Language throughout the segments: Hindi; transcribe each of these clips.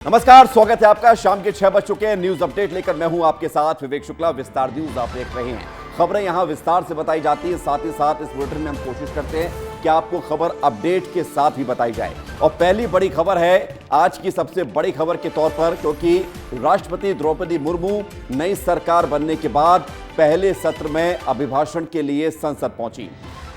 नमस्कार, स्वागत है आपका। शाम के 6 बज चुके हैं। न्यूज अपडेट लेकर मैं हूं आपके साथ विवेक शुक्ला। विस्तार न्यूज आप देख रहे हैं। खबरें यहां विस्तार से बताई जाती है, साथ ही साथ इस बुलेटिन में हम कोशिश करते हैं कि आपको खबर अपडेट के साथ ही बताई जाए। और पहली बड़ी खबर है आज की सबसे बड़ी खबर के तौर पर, क्योंकि राष्ट्रपति द्रौपदी मुर्मू नई सरकार बनने के बाद पहले सत्र में अभिभाषण के लिए संसद पहुंची।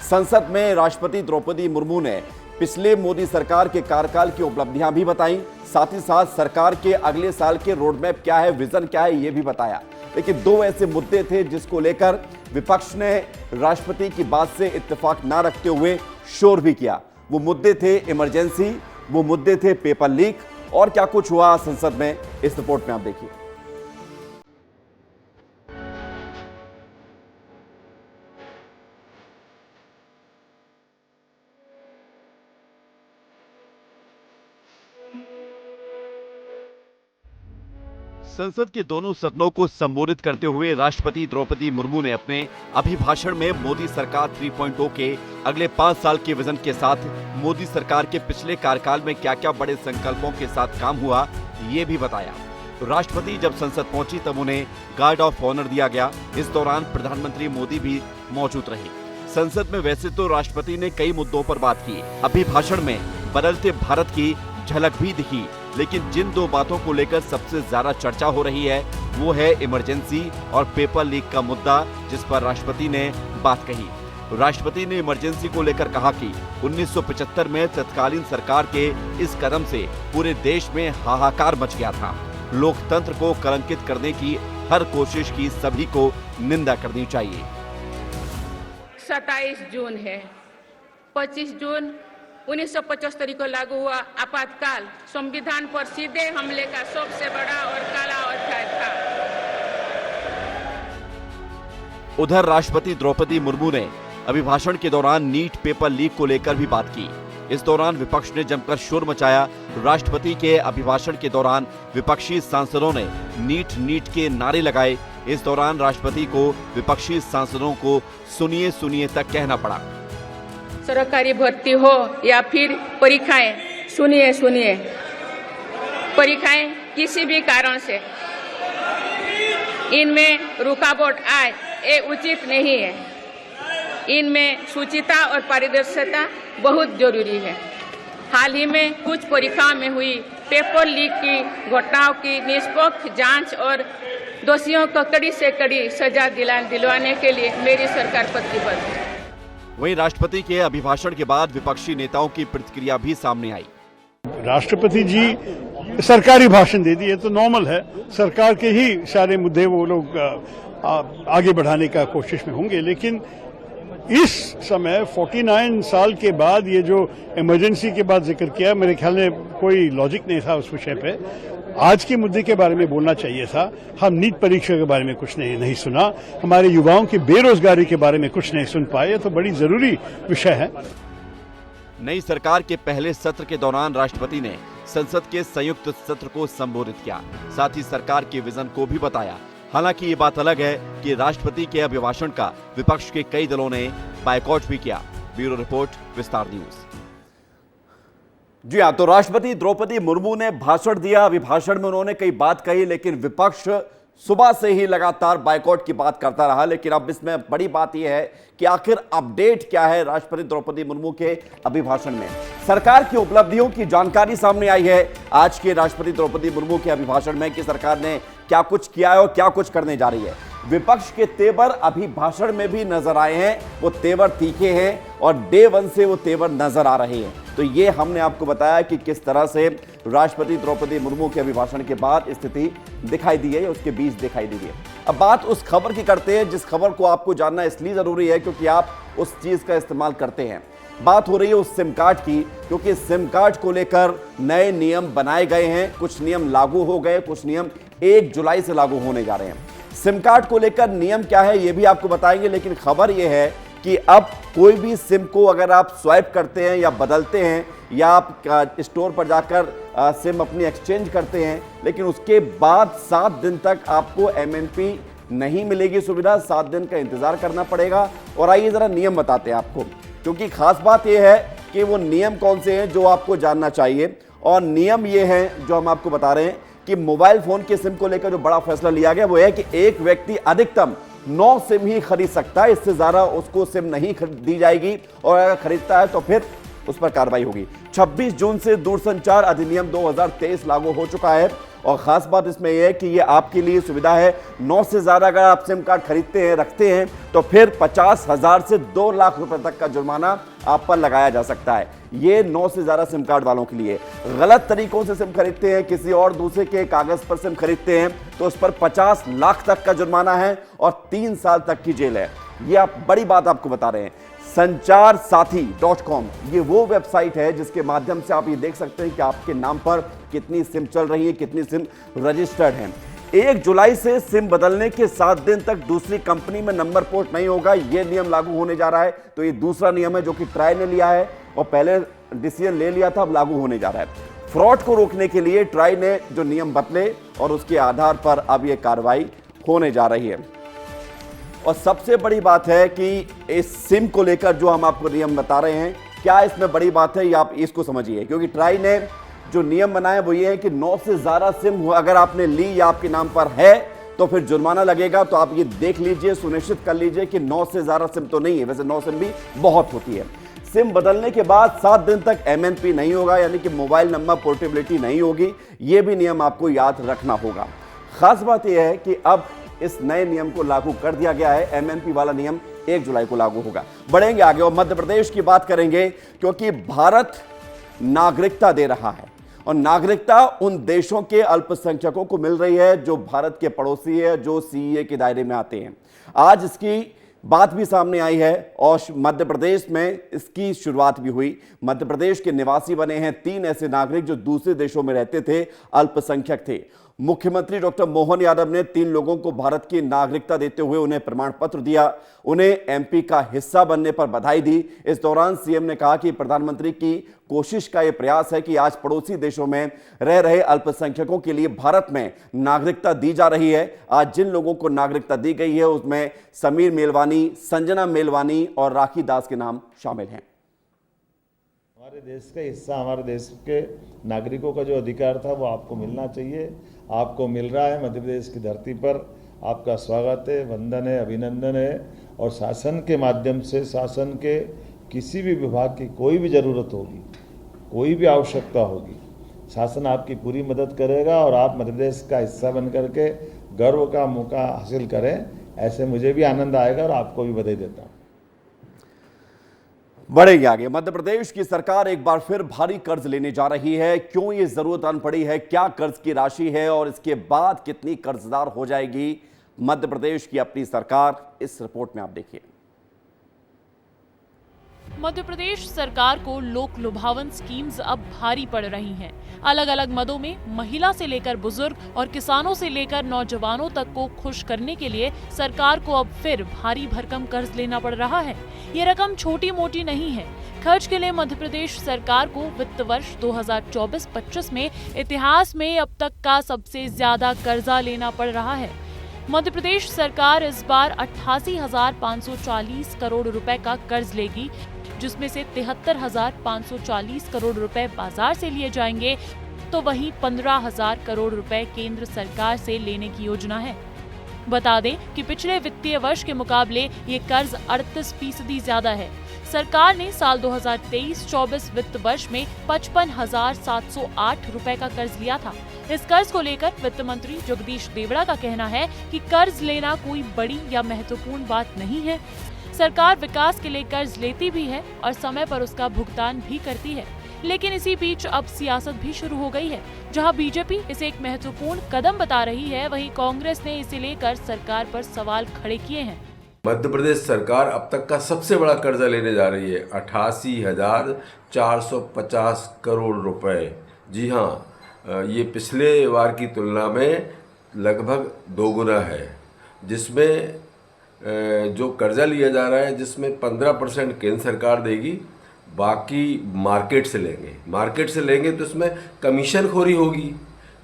संसद में राष्ट्रपति द्रौपदी मुर्मू ने पिछले मोदी सरकार के कार्यकाल की उपलब्धियां भी बताई, साथ ही साथ सरकार के अगले साल के रोड मैप क्या है, विजन क्या है, यह भी बताया। लेकिन दो ऐसे मुद्दे थे जिसको लेकर विपक्ष ने राष्ट्रपति की बात से इत्तेफाक ना रखते हुए शोर भी किया। वो मुद्दे थे इमरजेंसी, वो मुद्दे थे पेपर लीक, और क्या कुछ हुआ संसद में, इस रिपोर्ट में आप देखिए। संसद के दोनों सदनों को संबोधित करते हुए राष्ट्रपति द्रौपदी मुर्मू ने अपने अभिभाषण में मोदी सरकार 3.0 के अगले 5 साल के विजन के साथ मोदी सरकार के पिछले कार्यकाल में क्या-क्या बड़े संकल्पों के साथ काम हुआ, ये भी बताया। राष्ट्रपति जब संसद पहुंची तब उन्हें गार्ड ऑफ ऑनर दिया गया। इस दौरान प्रधानमंत्री मोदी भी मौजूद रहे। संसद में वैसे तो राष्ट्रपति ने कई मुद्दों पर बात की। अभिभाषण में बदलते भारत की झलक भी दिखी, लेकिन जिन दो बातों को लेकर सबसे ज्यादा चर्चा हो रही है वो है इमरजेंसी और पेपर लीक का मुद्दा, जिस पर राष्ट्रपति ने बात कही। राष्ट्रपति ने इमरजेंसी को लेकर कहा कि 1975 में तत्कालीन सरकार के इस कदम से पूरे देश में हाहाकार मच गया था। लोकतंत्र को कलंकित करने की हर कोशिश की सभी को निंदा करनी चाहिए। 27 जून है। 25 जून 1975 को लागू हुआ आपातकाल संविधान पर सीधे हमले का सबसे बड़ा और काला अध्याय था। उधर राष्ट्रपति द्रौपदी मुर्मू ने अभिभाषण के दौरान नीट पेपर लीक को लेकर भी बात की। इस दौरान विपक्ष ने जमकर शोर मचाया। राष्ट्रपति के अभिभाषण के दौरान विपक्षी सांसदों ने नीट के नारे लगाए। इस दौरान राष्ट्रपति को विपक्षी सांसदों को सुनिए सुनिए तक कहना पड़ा। सरकारी भर्ती हो या फिर परीक्षाएं, सुनिए सुनिए। परीक्षाएं किसी भी कारण से इनमें रुकावट आए, ये उचित नहीं है। इनमें शुचिता और पारदर्शिता बहुत जरूरी है। हाल ही में कुछ परीक्षाओं में हुई पेपर लीक की घटनाओं की निष्पक्ष जांच और दोषियों को कड़ी से कड़ी सजा दिलवाने के लिए मेरी सरकार प्रतिबद्ध है। वहीं राष्ट्रपति के अभिभाषण के बाद विपक्षी नेताओं की प्रतिक्रिया भी सामने आई। राष्ट्रपति जी सरकारी भाषण दे दिए तो नॉर्मल है, सरकार के ही सारे मुद्दे वो लोग आगे बढ़ाने का कोशिश में होंगे। लेकिन इस समय 49 साल के बाद ये जो इमरजेंसी के बाद जिक्र किया, मेरे ख्याल में कोई लॉजिक नहीं था उस विषय पे। आज के मुद्दे के बारे में बोलना चाहिए था। हम नीट परीक्षा के बारे में कुछ नहीं सुना, हमारे युवाओं की बेरोजगारी के बारे में कुछ नहीं सुन पाए। तो बड़ी जरूरी विषय है। नई सरकार के पहले सत्र के दौरान राष्ट्रपति ने संसद के संयुक्त सत्र को संबोधित किया, साथ ही सरकार के विजन को भी बताया। हालांकि ये बात अलग है कि राष्ट्रपति के अभिभाषण का विपक्ष के कई दलों ने बायकॉट भी किया। ब्यूरो रिपोर्ट, विस्तार न्यूज। जी हाँ, तो राष्ट्रपति द्रौपदी मुर्मू ने भाषण दिया। अभिभाषण में उन्होंने कई बात कही, लेकिन विपक्ष सुबह से ही लगातार बायकॉट की बात करता रहा। लेकिन अब इसमें बड़ी बात यह है कि आखिर अपडेट क्या है राष्ट्रपति द्रौपदी मुर्मू के अभिभाषण में। सरकार की उपलब्धियों की जानकारी सामने आई है आज के राष्ट्रपति द्रौपदी मुर्मू के अभिभाषण में कि सरकार ने क्या कुछ किया है और क्या कुछ करने जा रही है। विपक्ष के तेवर अभिभाषण में भी नजर आए हैं। वो तेवर तीखे हैं और डे वन से वो तेवर नजर आ रहे हैं। तो ये हमने आपको बताया कि किस तरह से राष्ट्रपति द्रौपदी मुर्मू के अभिभाषण के बाद स्थिति दिखाई दी है, उसके बीच दिखाई दी है। अब बात उस खबर की करते हैं जिस खबर को आपको जानना इसलिए जरूरी है क्योंकि आप उस चीज का इस्तेमाल करते हैं। बात हो रही है उस सिम कार्ड की, क्योंकि सिम कार्ड को लेकर नए नियम बनाए गए हैं। कुछ नियम लागू हो गए, कुछ नियम 1 जुलाई से लागू होने जा रहे हैं। सिम कार्ड को लेकर नियम क्या है ये भी आपको बताएंगे, लेकिन खबर यह है कि अब कोई भी सिम को अगर आप स्वाइप करते हैं या बदलते हैं या आप स्टोर पर जाकर सिम अपनी एक्सचेंज करते हैं, लेकिन उसके बाद 7 दिन तक आपको MNP नहीं मिलेगी सुविधा। 7 दिन का इंतजार करना पड़ेगा। और आइए जरा नियम बताते हैं आपको, क्योंकि खास बात यह है कि वो नियम कौन से हैं जो आपको जानना चाहिए। और नियम ये हैं जो हम आपको बता रहे हैं कि मोबाइल फोन के सिम को लेकर जो बड़ा फैसला लिया गया वो है कि एक व्यक्ति अधिकतम 9 सिम ही खरीद सकता है, इससे ज्यादा उसको सिम नहीं दी जाएगी और अगर खरीदता है तो फिर उस पर कार्रवाई होगी। 26 जून से दूरसंचार अधिनियम 2023 लागू हो चुका है और खास बात इसमें यह है कि ये आपके लिए सुविधा है। 9 से ज्यादा अगर आप सिम कार्ड खरीदते हैं, रखते हैं, तो फिर 50,000 से 2 लाख रुपए तक का जुर्माना आप पर लगाया जा सकता है। ये 9 से ज्यादा सिम कार्ड वालों के लिए। गलत तरीकों से सिम खरीदते हैं, किसी और दूसरे के कागज पर सिम खरीदते हैं, तो उस पर 50 लाख तक का जुर्माना है और 3 साल तक की जेल है। ये आप बड़ी बात आपको बता रहे हैं। संचारसाथी.com ये वो वेबसाइट है जिसके माध्यम से आप ये देख सकते हैं कि आपके नाम पर कितनी सिम चल रही है, कितनी सिम रजिस्टर्ड हैं। 1 जुलाई से सिम बदलने के 7 दिन तक दूसरी कंपनी में नंबर पोर्ट नहीं होगा, यह नियम लागू होने जा रहा है। तो ये दूसरा नियम है जो कि ट्राई ने लिया है और पहले डिसीजन ले लिया था, अब लागू होने जा रहा है। फ्रॉड को रोकने के लिए ट्राई ने जो नियम बदले और उसके आधार पर अब यह कार्रवाई होने जा रही है। और सबसे बड़ी बात है कि इस सिम को लेकर जो हम आपको नियम बता रहे हैं, क्या इसमें बड़ी बात है, ये आप इसको समझिए। क्योंकि ट्राई ने जो नियम बनाए वो ये है कि 9 से ज्यादा सिम अगर आपने ली या आपके नाम पर है तो फिर जुर्माना लगेगा। तो आप ये देख लीजिए, सुनिश्चित कर लीजिए कि 9 से ज्यादा सिम तो नहीं है। वैसे 9 सिम भी बहुत होती है। सिम बदलने के बाद 7 दिन तक MNP नहीं होगा, यानी कि मोबाइल नंबर पोर्टेबिलिटी नहीं होगी। ये भी नियम आपको याद रखना होगा। खास बात यह है कि अब इस नए नियम को लागू कर दिया गया है। MNP वाला नियम 1 जुलाई को लागू होगा। बढ़ेंगे आगे और मध्य प्रदेश की बात करेंगे, क्योंकि भारत नागरिकता दे रहा है और नागरिकता उन देशों के अल्पसंख्यकों को मिल रही है जो भारत के पड़ोसी है, जो CAA के दायरे में आते हैं। आज इसकी बात भी सामने आई है और मध्य प्रदेश में इसकी शुरुआत भी हुई। मध्य प्रदेश के निवासी बने हैं 3 ऐसे नागरिक जो दूसरे देशों में रहते थे, अल्पसंख्यक थे। मुख्यमंत्री डॉक्टर मोहन यादव ने 3 लोगों को भारत की नागरिकता देते हुए उन्हें प्रमाण पत्र दिया, उन्हें MP का हिस्सा बनने पर बधाई दी। इस दौरान CM ने कहा कि प्रधानमंत्री की कोशिश का यह प्रयास है कि आज पड़ोसी देशों में रह रहे अल्पसंख्यकों के लिए भारत में नागरिकता दी जा रही है। आज जिन लोगों को नागरिकता दी गई है उसमें समीर मेलवानी, संजना मेलवानी और राखी दास के नाम शामिल हैं। हमारे देश का हिस्सा, हमारे देश के नागरिकों का जो अधिकार था वो आपको मिलना चाहिए, आपको मिल रहा है। मध्य प्रदेश की धरती पर आपका स्वागत है, वंदन है, अभिनंदन है। और शासन के माध्यम से, शासन के किसी भी विभाग की कोई भी ज़रूरत होगी, कोई भी आवश्यकता होगी, शासन आपकी पूरी मदद करेगा और आप मध्य प्रदेश का हिस्सा बन करके गर्व का मौका हासिल करें, ऐसे मुझे भी आनंद आएगा और आपको भी बधाई देता हूँ। बढ़ेंगे आगे। मध्य प्रदेश की सरकार एक बार फिर भारी कर्ज लेने जा रही है। क्यों ये जरूरत आन पड़ी है, क्या कर्ज की राशि है और इसके बाद कितनी कर्जदार हो जाएगी मध्य प्रदेश की अपनी सरकार, इस रिपोर्ट में आप देखिए। मध्य प्रदेश सरकार को लोक लुभावन स्कीम्स अब भारी पड़ रही हैं। अलग अलग मदों में महिला से लेकर बुजुर्ग और किसानों से लेकर नौजवानों तक को खुश करने के लिए सरकार को अब फिर भारी भरकम कर्ज लेना पड़ रहा है। ये रकम छोटी मोटी नहीं है। खर्च के लिए मध्य प्रदेश सरकार को वित्त वर्ष 2024-25 में इतिहास में अब तक का सबसे ज्यादा कर्जा लेना पड़ रहा है। मध्य प्रदेश सरकार इस बार 88,540 करोड़ रुपए का कर्ज लेगी, जिसमें से 73,540 करोड़ रुपए बाजार से लिए जाएंगे, तो वहीं 15,000 करोड़ रुपए केंद्र सरकार से लेने की योजना है। बता दें कि पिछले वित्तीय वर्ष के मुकाबले ये कर्ज 38% ज्यादा है। सरकार ने साल 2023-24 वित्त वर्ष में 55,708 रुपए का कर्ज लिया था। इस कर्ज को लेकर वित्त मंत्री जगदीश देवड़ा का कहना है कि कर्ज लेना कोई बड़ी या महत्वपूर्ण बात नहीं है। सरकार विकास के लिए कर्ज लेती भी है और समय पर उसका भुगतान भी करती है, लेकिन इसी बीच अब सियासत भी शुरू हो गई है। जहां बीजेपी इसे एक महत्वपूर्ण कदम बता रही है, वहीं कांग्रेस ने इसे लेकर सरकार पर सवाल खड़े किए हैं। मध्य प्रदेश सरकार अब तक का सबसे बड़ा कर्जा लेने जा रही है, 88,450 करोड़ रुपए। जी हाँ, ये पिछले बार की तुलना में लगभग दोगुना है, जिसमें जो कर्जा लिया जा रहा है जिसमें 15% केंद्र सरकार देगी, बाकी मार्केट से लेंगे। मार्केट से लेंगे तो इसमें कमीशन खोरी होगी,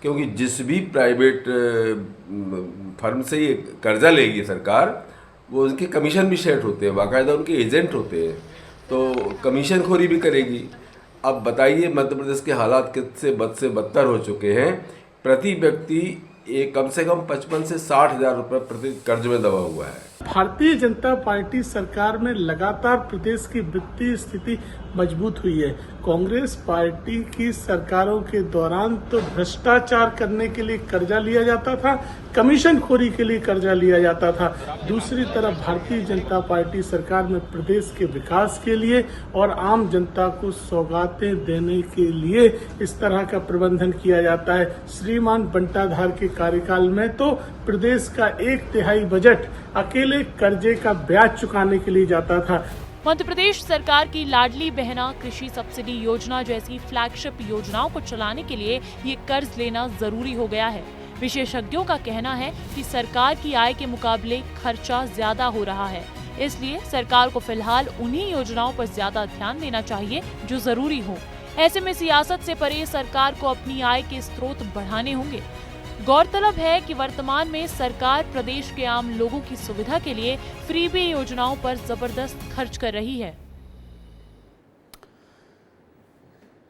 क्योंकि जिस भी प्राइवेट फर्म से ये कर्जा लेगी सरकार, वो उनके कमीशन भी सेट होते हैं, बाकायदा उनके एजेंट होते हैं, तो कमीशन खोरी भी करेगी। अब बताइए मध्य प्रदेश के हालात कितने बद से बदतर हो चुके हैं। प्रति व्यक्ति कम से कम 55 से 60 हजार रुपये प्रति कर्ज में दबा हुआ है। भारतीय जनता पार्टी सरकार में लगातार प्रदेश की वित्तीय स्थिति मजबूत हुई है। कांग्रेस पार्टी की सरकारों के दौरान तो भ्रष्टाचार करने के लिए कर्जा लिया जाता था, कमीशन खोरी के लिए कर्जा लिया जाता था। दूसरी तरफ भारतीय जनता पार्टी सरकार में प्रदेश के विकास के लिए और आम जनता को सौगातें देने के लिए इस तरह का प्रबंधन किया जाता है। श्रीमान बंटाधार के कार्यकाल में तो प्रदेश का 1/3 बजट अकेले कर्जे का ब्याज चुकाने के लिए जाता था। मध्य प्रदेश सरकार की लाडली बहना कृषि सब्सिडी योजना जैसी फ्लैगशिप योजनाओं को चलाने के लिए ये कर्ज लेना जरूरी हो गया है। विशेषज्ञों का कहना है कि सरकार की आय के मुकाबले खर्चा ज्यादा हो रहा है, इसलिए सरकार को फिलहाल उन्हीं योजनाओं पर ज्यादा ध्यान देना चाहिए जो जरूरी हो। ऐसे में सियासत से परे सरकार को अपनी आय के स्रोत बढ़ाने होंगे। गौरतलब है कि वर्तमान में सरकार प्रदेश के आम लोगों की सुविधा के लिए फ्रीबी योजनाओं पर जबरदस्त खर्च कर रही है।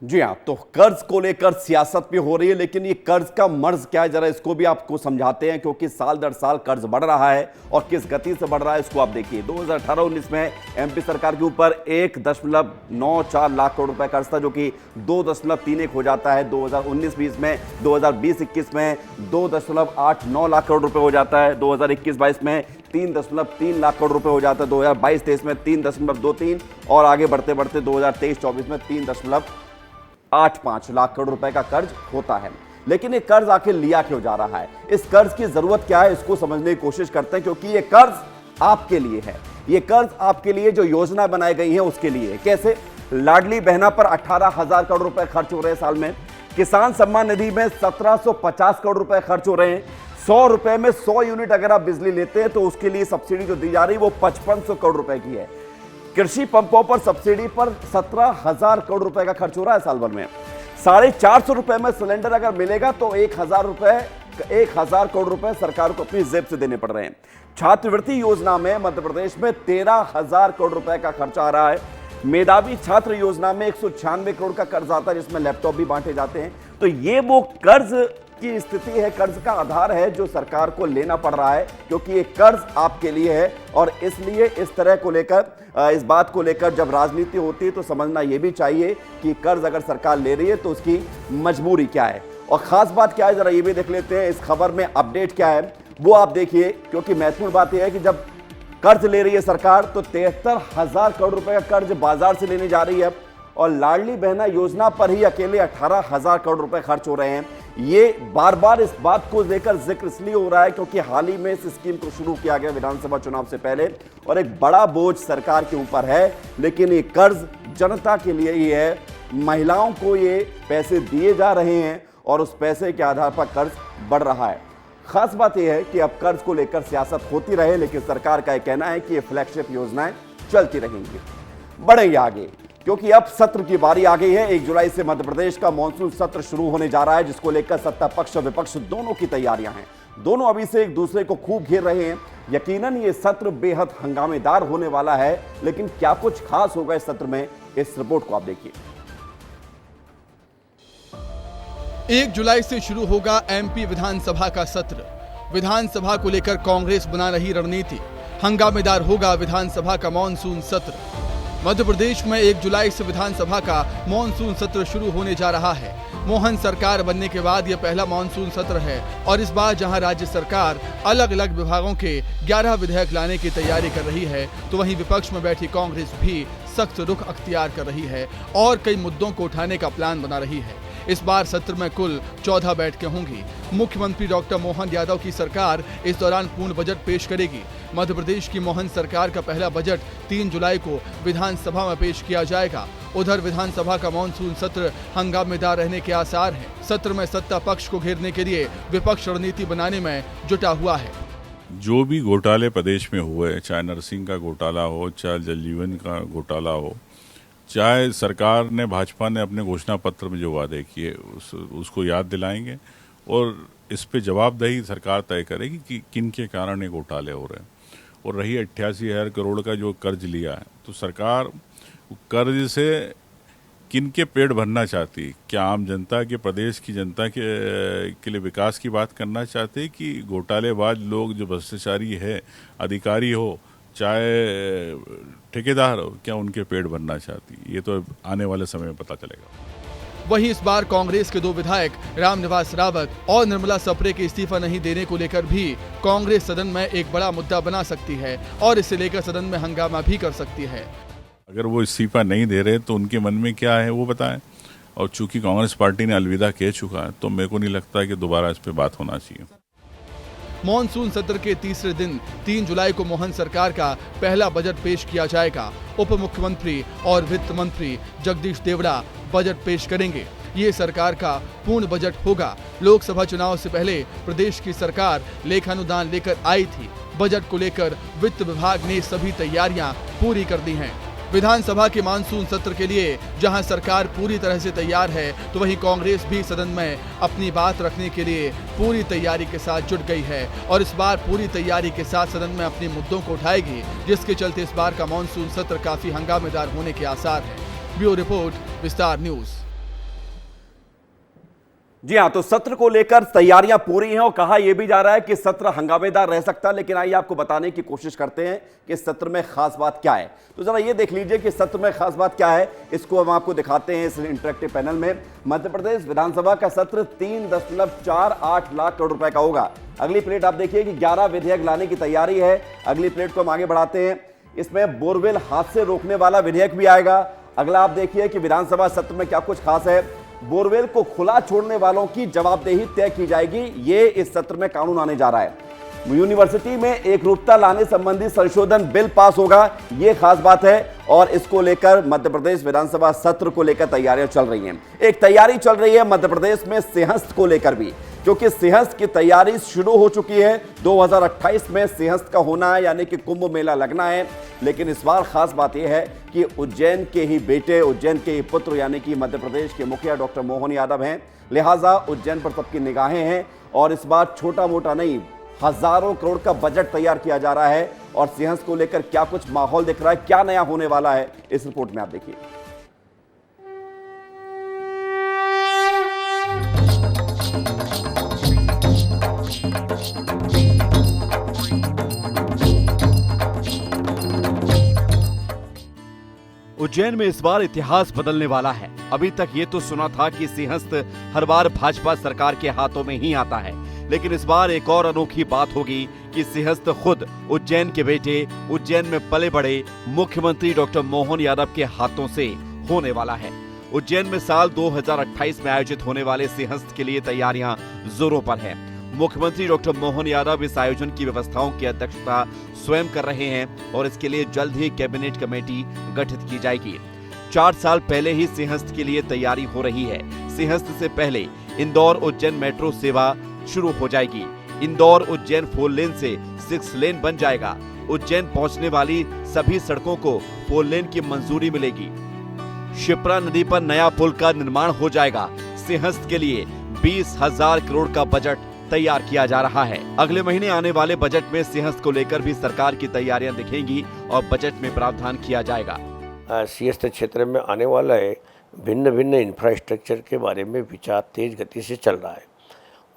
जी हाँ, तो कर्ज को लेकर सियासत भी हो रही है, लेकिन ये कर्ज का मर्ज क्या है जरा इसको भी आपको समझाते हैं, क्योंकि साल दर साल कर्ज बढ़ रहा है और किस गति से बढ़ रहा है इसको आप देखिए। 2018-19 में एमपी सरकार के ऊपर 1.94 लाख करोड़ रुपए कर्ज था, जो कि 2.31 हो जाता है 2019-20 में। 2020-21 में 2.89 लाख करोड़ रुपए हो जाता है। 2021-22 में 3.3 लाख करोड़ रुपए हो जाता है। 2022-23 में 3.23 और आगे बढ़ते बढ़ते 2023-24 में 3.85 लाख करोड़ रुपए का कर्ज होता है। लेकिन ये कर्ज आखिर लिया क्यों जा रहा है, इस कर्ज की जरूरत क्या है, इसको समझने की कोशिश करते हैं। क्योंकि ये कर्ज आपके लिए है, ये कर्ज आपके लिए जो योजना बनाई गई है उसके लिए। कैसे? लाडली बहना पर 18,000 करोड़ रुपए खर्च हो रहे हैं साल में। किसान सम्मान निधि में 1750 करोड़ रुपए खर्च हो रहे हैं। 100 रुपए में 100 यूनिट अगर आप बिजली लेते हैं तो उसके लिए सब्सिडी जो दी जा रही है वो 5500 करोड़ रुपए की है। कृषि पंपों पर सब्सिडी पर 17,000 करोड़ रुपए का खर्च हो रहा है साल भर में। 450 रुपए में सिलेंडर अगर मिलेगा तो 1,000 करोड़ रुपए सरकार को अपनी जेब से देने पड़ रहे हैं। छात्रवृत्ति योजना में मध्य प्रदेश में 13,000 करोड़ रुपए का खर्च आ रहा है। मेधावी छात्र योजना में 196 करोड़ का कर्ज आता है, जिसमें लैपटॉप भी बांटे जाते हैं। तो ये वो कर्ज की स्थिति है, कर्ज का आधार है जो सरकार को लेना पड़ रहा है, क्योंकि ये कर्ज आपके लिए है। और इसलिए इस तरह को लेकर, इस बात को लेकर जब राजनीति होती है तो समझना ये भी चाहिए कि कर्ज अगर सरकार ले रही है तो उसकी मजबूरी क्या है और खास बात क्या है, जरा ये भी देख लेते हैं। इस खबर में अपडेट क्या है वो आप देखिए, क्योंकि महत्वपूर्ण बात यह है कि जब कर्ज ले रही है सरकार तो 73,000 करोड़ रुपए का कर्ज बाजार से लेने जा रही है और लाडली बहना योजना पर ही अकेले 18,000 करोड़ रुपए खर्च हो रहे हैं। ये बार बार इस बात को लेकर जिक्र इसलिए हो रहा है क्योंकि हाल ही में इस स्कीम को शुरू किया गया विधानसभा चुनाव से पहले और एक बड़ा बोझ सरकार के ऊपर है। लेकिन ये कर्ज जनता के लिए ही है, महिलाओं को ये पैसे दिए जा रहे हैं और उस पैसे के आधार पर कर्ज बढ़ रहा है। खास बात यह है कि अब कर्ज को लेकर सियासत होती रहे, लेकिन सरकार का यह कहना है कि ये फ्लैगशिप योजनाएं चलती रहेंगी, बढ़ेंगे आगे, क्योंकि अब सत्र की बारी आ गई है। 1 जुलाई से मध्य प्रदेश का मानसून सत्र शुरू होने जा रहा है, जिसको लेकर सत्ता पक्ष और विपक्ष दोनों की तैयारियां हैं। दोनों अभी से एक दूसरे को खूब घेर रहे हैं। यकीनन ये सत्र बेहद हंगामेदार होने वाला है, लेकिन क्या कुछ खास होगा इस सत्र में, इस रिपोर्ट को आप देखिए। 1 जुलाई से शुरू होगा एमपी विधानसभा का सत्र। विधानसभा को लेकर कांग्रेस बना रही रणनीति, हंगामेदार होगा विधानसभा का मानसून सत्र। मध्य प्रदेश में 1 जुलाई से विधानसभा का मानसून सत्र शुरू होने जा रहा है। मोहन सरकार बनने के बाद यह पहला मानसून सत्र है और इस बार जहां राज्य सरकार अलग अलग विभागों के 11 विधेयक लाने की तैयारी कर रही है, तो वहीं विपक्ष में बैठी कांग्रेस भी सख्त रुख अख्तियार कर रही है और कई मुद्दों को उठाने का प्लान बना रही है। इस बार सत्र में कुल 14 बैठकें होंगी। मुख्यमंत्री डॉक्टर मोहन यादव की सरकार इस दौरान पूर्ण बजट पेश करेगी। मध्य प्रदेश की मोहन सरकार का पहला बजट 3 जुलाई को विधानसभा में पेश किया जाएगा। उधर विधानसभा का मानसून सत्र हंगामेदार रहने के आसार हैं। सत्र में सत्ता पक्ष को घेरने के लिए विपक्ष रणनीति बनाने में जुटा हुआ है। जो भी घोटाले प्रदेश में हुए, चाहे नरसिंह का घोटाला हो, चाहे जल जीवन का घोटाला हो, चाहे सरकार ने, भाजपा ने अपने घोषणा पत्र में जो वादे किए उसको याद दिलाएंगे और इस पे जवाबदेही सरकार तय करेगी कि किन के कारण ये घोटाले हो रहे हैं। और रही 88,000 करोड़ का जो कर्ज लिया है, तो सरकार कर्ज से किन के पेट भरना चाहती? क्या आम जनता के, प्रदेश की जनता के लिए विकास की बात करना चाहते कि घोटालेबाज लोग जो भ्रष्टाचारी है, अधिकारी हो चाहे ठेकेदार हो, क्या उनके पेट भरना चाहती? ये तो आने वाले समय में पता चलेगा। वहीं इस बार कांग्रेस के 2 विधायक रामनिवास रावत और निर्मला सप्रे के इस्तीफा नहीं देने को लेकर भी कांग्रेस सदन में एक बड़ा मुद्दा बना सकती है और इसे लेकर सदन में हंगामा भी कर सकती है। अगर वो इस्तीफा नहीं दे रहे तो उनके मन में क्या है वो बताएं, और चूंकि कांग्रेस पार्टी ने अलविदा कह चुका है तो मेरे को नहीं लगता कि दोबारा इस पे बात होना चाहिए। मॉनसून सत्र के तीसरे दिन 3 जुलाई को मोहन सरकार का पहला बजट पेश किया जाएगा। उप मुख्यमंत्री और वित्त मंत्री जगदीश देवड़ा बजट पेश करेंगे। ये सरकार का पूर्ण बजट होगा। लोकसभा चुनाव से पहले प्रदेश की सरकार लेखानुदान लेकर आई थी। बजट को लेकर वित्त विभाग ने सभी तैयारियां पूरी कर दी हैं। विधानसभा के मानसून सत्र के लिए जहां सरकार पूरी तरह से तैयार है, तो वहीं कांग्रेस भी सदन में अपनी बात रखने के लिए पूरी तैयारी के साथ जुट गई है और इस बार पूरी तैयारी के साथ सदन में अपने मुद्दों को उठाएगी, जिसके चलते इस बार का मानसून सत्र काफी हंगामेदार होने के आसार हैं। ब्यूरो रिपोर्ट, विस्तार न्यूज। जी हाँ, तो सत्र को लेकर तैयारियां पूरी हैं और कहा यह भी जा रहा है कि सत्र हंगामेदार रह सकता है, लेकिन आइए आपको बताने की कोशिश करते हैं कि सत्र में खास बात क्या है। तो जरा ये देख लीजिए कि सत्र में खास बात क्या है, इसको हम आपको दिखाते हैं इस इंटरेक्टिव पैनल में। मध्य प्रदेश विधानसभा का सत्र 3.48 लाख करोड़ रुपए का होगा। अगली प्लेट आप देखिए कि 11 विधेयक लाने की तैयारी है। अगली प्लेट को हम आगे बढ़ाते हैं। इसमें बोरवेल हादसे रोकने वाला विधेयक भी आएगा। अगला आप देखिए कि विधानसभा सत्र में क्या कुछ खास है। बोरवेल को खुला छोड़ने वालों की जवाबदेही तय की जाएगी, ये इस सत्र में कानून आने जा रहा है। यूनिवर्सिटी में एकरूपता लाने संबंधी संशोधन बिल पास होगा, ये खास बात है और इसको लेकर मध्य प्रदेश विधानसभा सत्र को लेकर तैयारियां चल रही हैं। एक तैयारी चल रही है मध्य प्रदेश में सिंहस्थ को लेकर भी, क्योंकि सिंहस्थ की तैयारी शुरू हो चुकी है। 2028 में सिंहस्थ का होना है, यानी कि कुंभ मेला लगना है। लेकिन इस बार खास बात यह है कि उज्जैन के ही बेटे, उज्जैन के ही पुत्र, यानी कि मध्य प्रदेश के मुखिया डॉक्टर मोहन यादव हैं, लिहाजा उज्जैन पर सबकी निगाहें हैं और इस बार छोटा मोटा नहीं, हजारों करोड़ का बजट तैयार किया जा रहा है। और सिंहस्थ को लेकर क्या कुछ माहौल दिख रहा है, क्या नया होने वाला है, इस रिपोर्ट में आप देखिए। उज्जैन में इस बार इतिहास बदलने वाला है। अभी तक ये तो सुना था कि सिंहस्थ हर बार भाजपा सरकार के हाथों में ही आता है, लेकिन इस बार एक और अनोखी बात होगी कि सिंहस्थ खुद उज्जैन के बेटे, उज्जैन में पले बड़े मुख्यमंत्री डॉक्टर मोहन यादव के हाथों से होने वाला है। उज्जैन में साल 2028 में आयोजित होने वाले सिंहस्थ के लिए तैयारियां जोरों पर है। मुख्यमंत्री डॉक्टर मोहन यादव इस आयोजन की व्यवस्थाओं की अध्यक्षता स्वयं कर रहे हैं और इसके लिए जल्द ही कैबिनेट कमेटी गठित की जाएगी। 4 साल पहले ही सिंहस्थ के लिए तैयारी हो रही है। सिंहस्थ से पहले इंदौर उज्जैन मेट्रो सेवा शुरू हो जाएगी। इंदौर उज्जैन 4 लेन से 6 लेन बन जाएगा। उज्जैन पहुंचने वाली सभी सड़कों को 4 लेन की मंजूरी मिलेगी। शिप्रा नदी पर नया पुल का निर्माण हो जाएगा। सिंहस्थ के लिए 20,000 करोड़ का बजट तैयार किया जा रहा है। अगले महीने आने वाले बजट में सिंहस्थ को लेकर भी सरकार की तैयारियां दिखेंगी और बजट में प्रावधान किया जाएगा। सिंहस्थ क्षेत्र में आने वाला है भिन्न भिन्न इंफ्रास्ट्रक्चर के बारे में विचार तेज गति से चल रहा है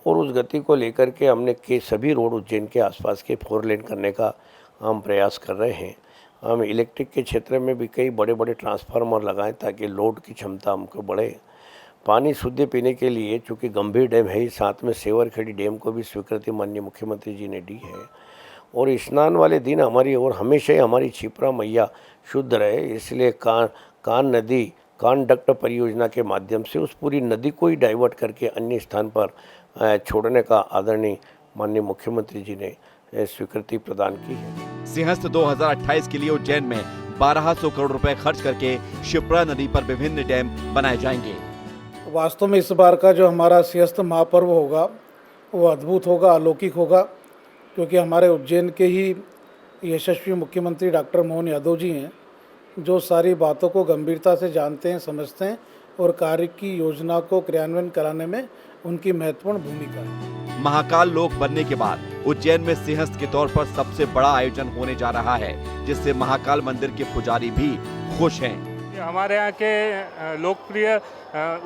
और उस गति को लेकर के हमने के सभी रोड उज्जैन के आसपास के 4 लेन करने का हम प्रयास कर रहे हैं। हम इलेक्ट्रिक के क्षेत्र में भी कई बड़े बड़े ट्रांसफार्मर लगाएं ताकि लोड की क्षमता हमको बढ़े। पानी शुद्ध पीने के लिए चूँकि गंभीर डैम है ही, साथ में सेवरखेड़ी डैम को भी स्वीकृति माननीय मुख्यमंत्री जी ने दी है और स्नान वाले दिन हमारी और हमेशा ही हमारी क्षिप्रा मैया शुद्ध रहे, इसलिए कान नदी कानडक्ट परियोजना के माध्यम से उस पूरी नदी को ही डाइवर्ट करके अन्य स्थान पर छोड़ने का आदरणीय माननीय मुख्यमंत्री जी ने स्वीकृति प्रदान की है। सिंहस्थ 2028 के लिए उज्जैन में 1200 करोड़ रुपए खर्च करके शिप्रा नदी पर विभिन्न डैम बनाए जाएंगे। वास्तव में इस बार का जो हमारा सिंहस्थ महापर्व होगा वो अद्भुत होगा, अलौकिक होगा, क्योंकि हमारे उज्जैन के ही यशस्वी मुख्यमंत्री डॉक्टर मोहन यादव जी हैं, जो सारी बातों को गंभीरता से जानते हैं, समझते हैं और कार्य की योजना को क्रियान्वयन कराने में उनकी महत्वपूर्ण भूमिका है। महाकाल लोक बनने के बाद उज्जैन में सिंहस्थ के तौर पर सबसे बड़ा आयोजन होने जा रहा है, जिससे महाकाल मंदिर के पुजारी भी खुश हैं। हमारे यहाँ के लोकप्रिय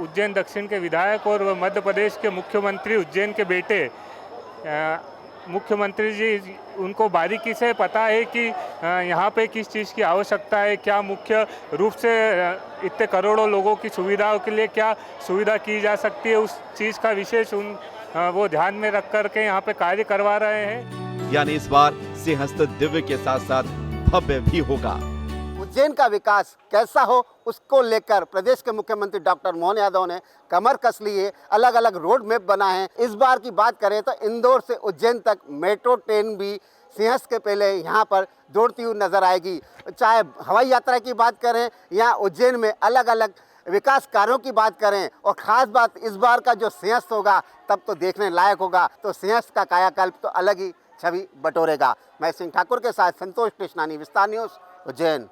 उज्जैन दक्षिण के विधायक और मध्य प्रदेश के मुख्यमंत्री उज्जैन के बेटे मुख्यमंत्री जी, उनको बारीकी से पता है कि यहाँ पे किस चीज़ की आवश्यकता है, क्या मुख्य रूप से इतने करोड़ों लोगों की सुविधाओं के लिए क्या सुविधा की जा सकती है, उस चीज़ का विशेष वो ध्यान में रख कर के यहाँ पे कार्य करवा रहे हैं। यानी इस बार सिंहस्थ दिव्य के साथ साथ भव्य भी होगा। उज्जैन का विकास कैसा हो उसको लेकर प्रदेश के मुख्यमंत्री डॉक्टर मोहन यादव ने कमर कस ली है। अलग अलग रोड मैप बना है। इस बार की बात करें तो इंदौर से उज्जैन तक मेट्रो ट्रेन भी सिंहस्थ के पहले यहाँ पर दौड़ती हुई नजर आएगी। चाहे हवाई यात्रा की बात करें या उज्जैन में अलग अलग विकास कार्यों की बात करें, और ख़ास बात इस बार का जो सिंहस्थ होगा तब तो देखने लायक होगा। तो सिंहस्थ का कायाकल्प तो अलग ही छवि बटोरेगा। मैं सिंह ठाकुर के साथ संतोष कृष्णानी, विस्तार न्यूज़, उज्जैन।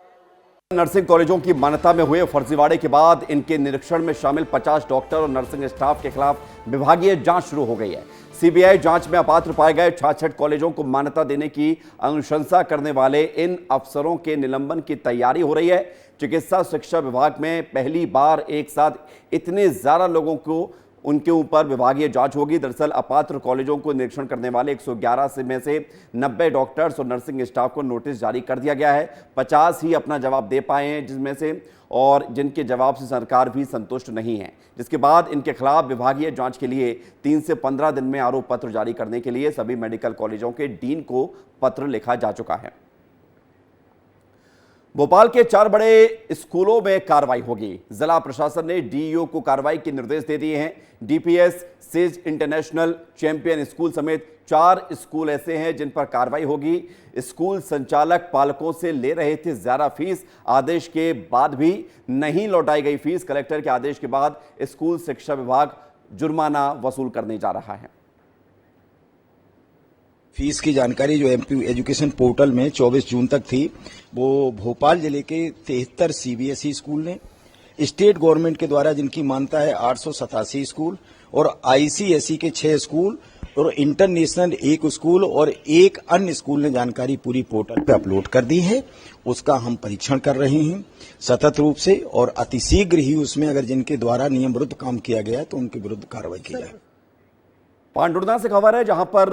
नर्सिंग कॉलेजों की मान्यता में हुए फर्जीवाड़े के बाद इनके निरीक्षण में शामिल 50 डॉक्टर और नर्सिंग स्टाफ के खिलाफ विभागीय जांच शुरू हो गई है। सीबीआई जांच में अपात्र पाए गए 66 कॉलेजों को मान्यता देने की अनुशंसा करने वाले इन अफसरों के निलंबन की तैयारी हो रही है। चिकित्सा शिक्षा विभाग में पहली बार एक साथ इतने ज्यादा लोगों को उनके ऊपर विभागीय जांच होगी। दरअसल अपात्र कॉलेजों को निरीक्षण करने वाले 111 में से 90 डॉक्टर्स और नर्सिंग स्टाफ को नोटिस जारी कर दिया गया है। 50 ही अपना जवाब दे पाए हैं जिसमें से, और जिनके जवाब से सरकार भी संतुष्ट नहीं है, जिसके बाद इनके खिलाफ विभागीय जांच के लिए 3 से 15 दिन में आरोप पत्र जारी करने के लिए सभी मेडिकल कॉलेजों के डीन को पत्र लिखा जा चुका है। भोपाल के 4 बड़े स्कूलों में कार्रवाई होगी। जिला प्रशासन ने डीईओ को कार्रवाई के निर्देश दे दिए हैं। DPS, says international, champion school समेत 4 स्कूल ऐसे हैं जिन पर कार्रवाई होगी। स्कूल संचालक पालकों से ले रहे थे ज्यादा फीस, आदेश के बाद भी नहीं लौटाई गई फीस। कलेक्टर के आदेश के बाद स्कूल शिक्षा विभाग जुर्माना वसूल करने जा रहा है। फीस की जानकारी जो एमपी एजुकेशन पोर्टल में 24 जून तक थी, वो भोपाल जिले के 73 सीबीएसई स्कूल ने, स्टेट गवर्नमेंट के द्वारा जिनकी मान्यता है 887 स्कूल, और आईसीएसई के 6 स्कूल और इंटरनेशनल 1 स्कूल और 1 अन्य स्कूल ने जानकारी पूरी पोर्टल पे अपलोड कर दी है। उसका हम परीक्षण कर रहे हैं सतत रूप से, और अतिशीघ्र ही उसमें अगर जिनके द्वारा नियम विरुद्ध काम किया गया है तो उनके विरुद्ध कार्रवाई की जाए। पांडुर्ना से खबर है जहां पर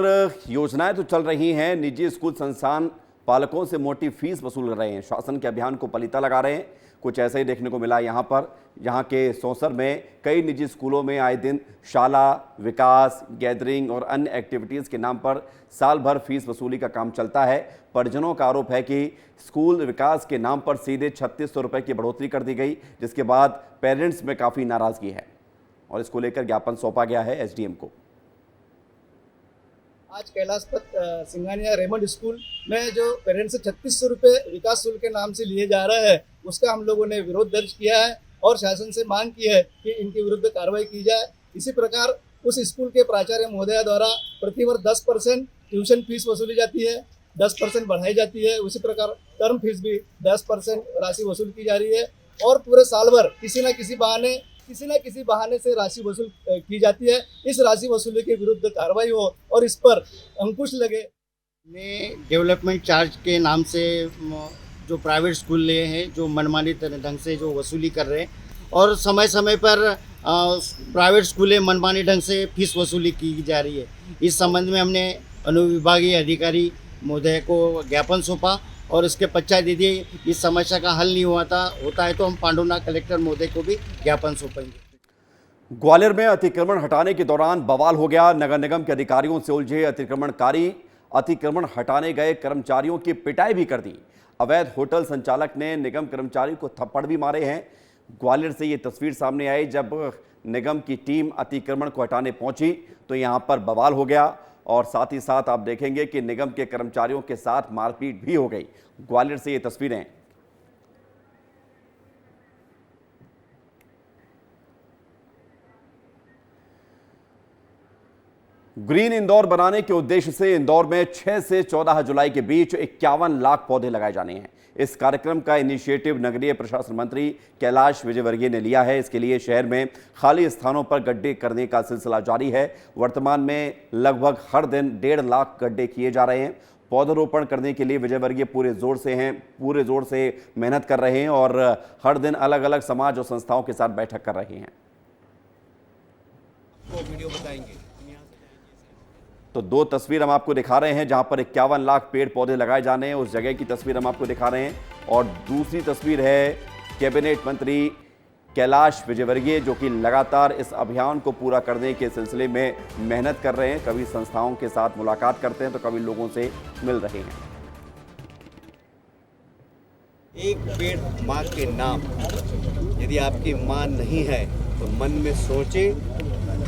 योजनाएं तो चल रही हैं, निजी स्कूल संस्थान पालकों से मोटी फीस वसूल कर रहे हैं, शासन के अभियान को पलीता लगा रहे हैं। कुछ ऐसा ही देखने को मिला यहां पर। यहां के सौंसर में कई निजी स्कूलों में आए दिन शाला, विकास, गैदरिंग और अन्य एक्टिविटीज़ के नाम पर साल भर फीस वसूली का काम चलता है। परिजनों का आरोप है कि स्कूल विकास के नाम पर सीधे 3600 रुपये की बढ़ोतरी कर दी गई, जिसके बाद पेरेंट्स में काफ़ी नाराज़गी है और इसको लेकर ज्ञापन सौंपा गया है एसडीएम को। आज कैलाशपत सिंघानिया रेमंड स्कूल में जो पेरेंट्स से 3600 रुपये विकास शुल्क के नाम से लिए जा रहे हैं, उसका हम लोगों ने विरोध दर्ज किया है और शासन से मांग की है कि इनके विरुद्ध कार्रवाई की जाए। इसी प्रकार उस स्कूल के प्राचार्य महोदया द्वारा प्रतिवर्ष 10% ट्यूशन फीस वसूली जाती है, 10% बढ़ाई जाती है। उसी प्रकार टर्म फीस भी 10% राशि वसूल की जा रही है, और पूरे साल भर किसी न किसी बहाने से राशि वसूल की जाती है। इस राशि वसूली के विरुद्ध कार्रवाई हो और इस पर अंकुश लगे। ने डेवलपमेंट चार्ज के नाम से जो प्राइवेट स्कूल लिए हैं, जो मनमानी ढंग से जो वसूली कर रहे हैं, और समय समय पर प्राइवेट स्कूलें मनमानी ढंग से फीस वसूली की जा रही है। इस संबंध में हमने अनुविभागीय अधिकारी महोदय को ज्ञापन सौंपा और इसके पश्चात यदि इस समस्या का हल नहीं होता है तो हम पांडुना कलेक्टर महोदय को भी ज्ञापन सौंपेंगे। ग्वालियर में अतिक्रमण हटाने के दौरान बवाल हो गया। नगर निगम के अधिकारियों से उलझे अतिक्रमणकारी अतिक्रमण हटाने गए कर्मचारियों की पिटाई भी कर दी। अवैध होटल संचालक ने निगम कर्मचारी को थप्पड़ भी मारे हैं। ग्वालियर से ये तस्वीर सामने आई जब निगम की टीम अतिक्रमण को हटाने पहुंची तो यहां पर बवाल हो गया, और साथ ही साथ आप देखेंगे कि निगम के कर्मचारियों के साथ मारपीट भी हो गई। ग्वालियर से ये तस्वीरें। ग्रीन इंदौर बनाने के उद्देश्य से इंदौर में 6 से 14 जुलाई के बीच 51 लाख पौधे लगाए जाने हैं। इस कार्यक्रम का इनिशिएटिव नगरीय प्रशासन मंत्री कैलाश विजयवर्गीय ने लिया है। इसके लिए शहर में खाली स्थानों पर गड्ढे करने का सिलसिला जारी है। वर्तमान में लगभग हर दिन 1.5 लाख गड्ढे किए जा रहे हैं। पौधरोपण करने के लिए विजयवर्गीय पूरे जोर से मेहनत कर रहे हैं और हर दिन अलग अलग समाज और संस्थाओं के साथ बैठक कर रहे हैं। वीडियो बताएंगे तो 2 तस्वीर हम आपको दिखा रहे हैं जहां पर 51 लाख पेड़ पौधे लगाए जाने हैं, उस जगह की तस्वीर हम आपको दिखा रहे हैं। और दूसरी तस्वीर है कैबिनेट मंत्री कैलाश विजयवर्गीय जो कि लगातार इस अभियान को पूरा करने के सिलसिले में मेहनत कर रहे हैं। कभी संस्थाओं के साथ मुलाकात करते हैं तो कभी लोगों से मिल रहे हैं। एक पेड़ माँ के नाम, यदि आपकी माँ नहीं है तो मन में सोचे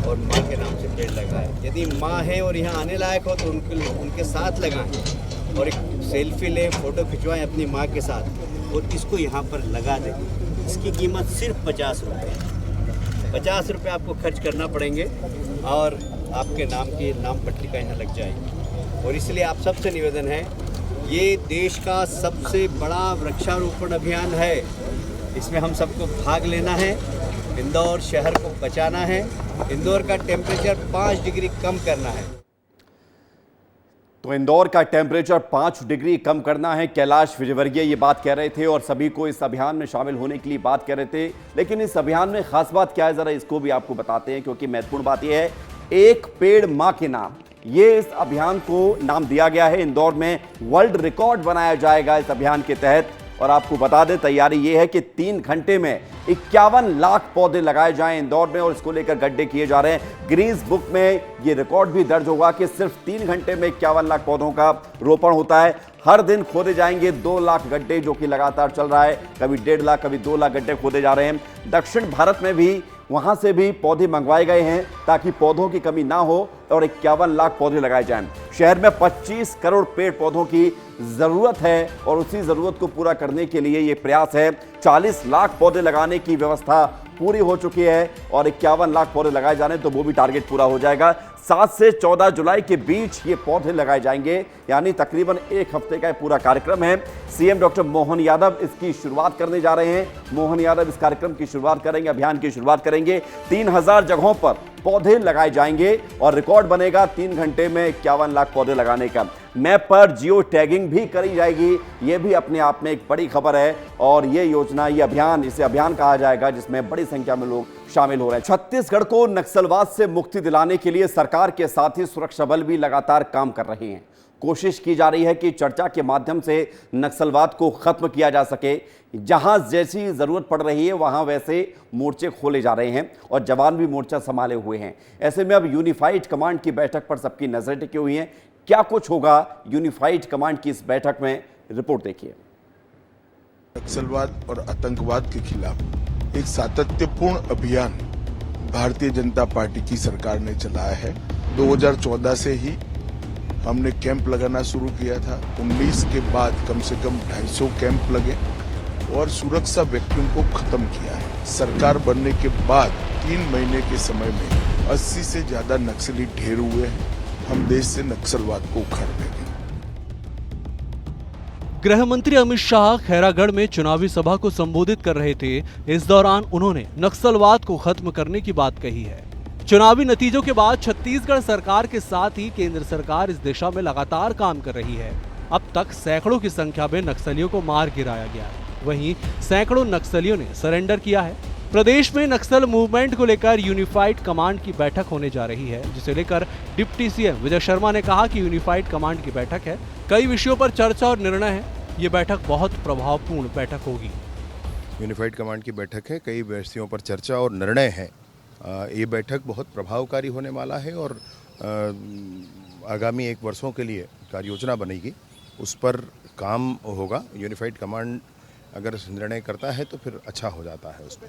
और माँ के नाम से पेड़ लगाएं। यदि माँ है और यहाँ आने लायक हो तो उनके साथ लगाएं और एक सेल्फी लें, फोटो खिंचवाएं अपनी माँ के साथ और इसको यहाँ पर लगा दें। इसकी कीमत सिर्फ 50 रुपये। 50 रुपये आपको खर्च करना पड़ेंगे और आपके नाम की नाम पट्टी का यहाँ लग जाएगी। और इसलिए आप सबसे निवेदन है, ये देश का सबसे बड़ा वृक्षारोपण अभियान है, इसमें हम सबको भाग लेना है। इंदौर शहर को बचाना है, इंदौर का टेम्परेचर 5 डिग्री कम करना है। तो इंदौर का टेम्परेचर 5 डिग्री कम करना है, कैलाश विजयवर्गीय ये बात कह रहे थे और सभी को इस अभियान में शामिल होने के लिए बात कह रहे थे। लेकिन इस अभियान में खास बात क्या है, जरा इसको भी आपको बताते हैं, क्योंकि महत्वपूर्ण बात यह है, एक पेड़ मां के नाम, ये इस अभियान को नाम दिया गया है। इंदौर में वर्ल्ड रिकॉर्ड बनाया जाएगा इस अभियान के तहत। और आपको बता दें, तैयारी ये है कि 3 घंटे में 51 लाख पौधे लगाए जाएं इंदौर में और इसको लेकर गड्ढे किए जा रहे हैं। ग्रीन्स बुक में ये रिकॉर्ड भी दर्ज होगा कि सिर्फ 3 घंटे में 51 लाख पौधों का रोपण होता है। हर दिन खोदे जाएंगे 2 लाख गड्ढे, जो कि लगातार चल रहा है। कभी 1.5 लाख, कभी 2 लाख गड्ढे खोदे जा रहे हैं। दक्षिण भारत में भी वहां से भी पौधे मंगवाए गए हैं ताकि पौधों की कमी ना हो और 51 लाख पौधे लगाए जाएं। शहर में 25 करोड़ पेड़ पौधों की जरूरत है और उसी जरूरत को पूरा करने के लिए ये प्रयास है। 40 लाख पौधे लगाने की व्यवस्था पूरी हो चुकी है और 51 लाख पौधे लगाए जाने तो वो भी टारगेट पूरा हो जाएगा। 7 से 14 जुलाई के बीच ये पौधे लगाए जाएंगे, यानी तकरीबन 1 हफ्ते का पूरा कार्यक्रम है। सीएम डॉक्टर मोहन यादव इसकी शुरुआत करने जा रहे हैं। मोहन यादव इस कार्यक्रम की शुरुआत करेंगे, अभियान की शुरुआत करेंगे। 3000 जगहों पर पौधे लगाए जाएंगे और रिकॉर्ड बनेगा 3 घंटे में 51 लाख पौधे लगाने का। मैप पर जियो टैगिंग भी करी जाएगी, ये भी अपने आप में एक बड़ी खबर है। और ये योजना, ये अभियान, इसे अभियान कहा जाएगा जिसमें बड़ी संख्या में लोग शामिल हो रहे हैं। छत्तीसगढ़ को नक्सलवाद से मुक्ति दिलाने के लिए सरकार के साथ ही सुरक्षा बल भी लगातार काम कर रहे हैं। कोशिश की जा रही है कि चर्चा के माध्यम से नक्सलवाद को खत्म किया जा सके। जहां जैसी जरूरत पड़ रही है वहां वैसे मोर्चे खोले जा रहे हैं और जवान भी मोर्चा संभाले हुए हैं। ऐसे में अब यूनिफाइड कमांड की बैठक पर सबकी नजरें टिकी हुई हैं। क्या कुछ होगा यूनिफाइड कमांड की इस बैठक में, रिपोर्ट देखिए। नक्सलवाद और आतंकवाद के खिलाफ एक सातत्यपूर्ण अभियान भारतीय जनता पार्टी की सरकार ने चलाया है। 2014 से ही हमने कैंप लगाना शुरू किया था। 19 के बाद कम से कम 250 कैंप लगे और सुरक्षा वैक्यूम को खत्म किया है। सरकार बनने के बाद 3 महीने के समय में 80 से ज्यादा नक्सली ढेर हुए हैं। हम देश से नक्सलवाद को उखाड़ देंगे। गृह मंत्री अमित शाह खैरागढ़ में चुनावी सभा को संबोधित कर रहे थे। इस दौरान उन्होंने नक्सलवाद को खत्म करने की बात कही है। चुनावी नतीजों के बाद छत्तीसगढ़ सरकार के साथ ही केंद्र सरकार इस दिशा में लगातार काम कर रही है। अब तक सैकड़ों की संख्या में नक्सलियों को मार गिराया गया है। वहीं सैकड़ों नक्सलियों ने सरेंडर किया है। प्रदेश में नक्सल मूवमेंट को लेकर यूनिफाइड कमांड की बैठक होने जा रही है, जिसे लेकर डिप्टी सीएम विजय शर्मा ने कहा कि यूनिफाइड कमांड की बैठक है, कई विषयों पर चर्चा और निर्णय है। ये बैठक बहुत प्रभावपूर्ण बैठक होगी। यूनिफाइड कमांड की बैठक है, कई विषयों पर चर्चा और निर्णय है। ये बैठक बहुत प्रभावकारी होने वाला है और आगामी 1 वर्षों के लिए कार्य योजना बनेगी, उस पर काम होगा। यूनिफाइड कमांड अगर निर्णय करता है तो फिर अच्छा हो जाता है उसमें।